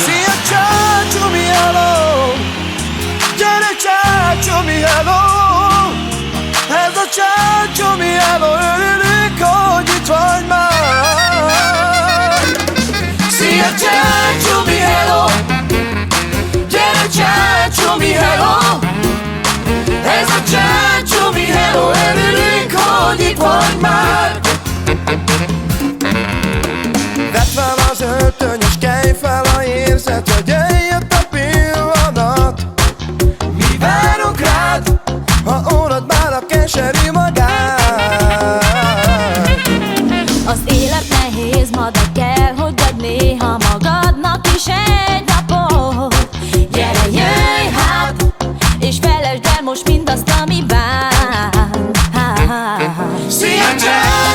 Szia csumi, helló! Gyere csumi, helló! Ez a csumi, helló! Örülünk, hogy itt vagy már. Szia csumi, helló! Gyere csumi, helló! Ez a csumi, helló! Örülünk, hogy itt vagy már. Vedd fel az öltöny és kelj fel a érzet, hogy eljött a pillanat. Mi várunk rád, ha órad már a keserű magát. Az élet nehéz, ma de kell, hogy adj néha magadnak is egy napot. Gyere, jöjj hát, és felejtsd el most mindazt, ami bán. Szia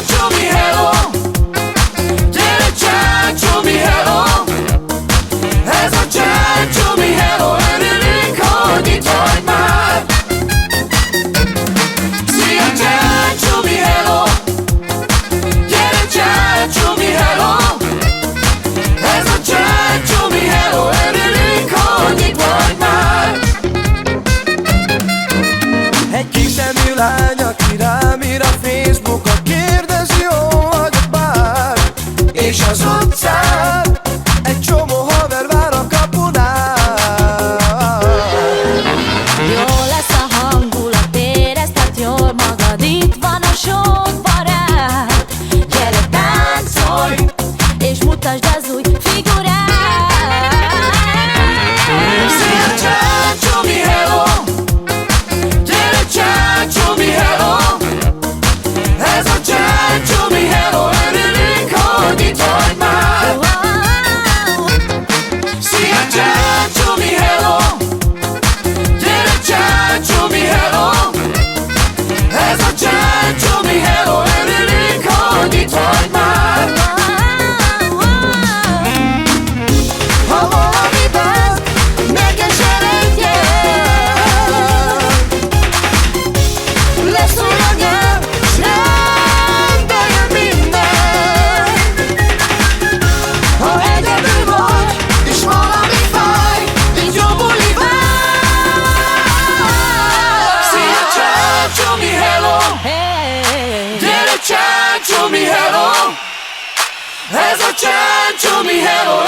csumi, helló! Gyere csumi, helló! Ez a csumi, helló! Örülünk, hogy itt vagy már. Szia csumi, helló! Gyere csumi, helló! Ez a csumi, helló! Örülünk, hogy itt vagy már. Egy kiszemű lány, aki rám ír a Facebookon, kérdezi, hol vagyok bár. És az utcán egy csomó haver vár a kapunál. Jó lesz a hangulat, érezted jól magad, itt van a sok barát. Gyere, táncolj, és mutasd az új figurát. Szia csumi, helló! Gyere csumi, helló! Ez a csumi, helló! Örülünk, hogy itt vagy már. Szia csumi, helló! Gyere csumi, helló! Ez a csumi, helló! Örülünk, hogy itt vagy már. Ha valamiben megkeseredjen, leszól a nyelv, s rendbe jön minden. Ha egyedül vagy, és valami fáj, így jó buli vár. Szia csumi, helló! Gyere csumi, helló! Ez a csumi, helló!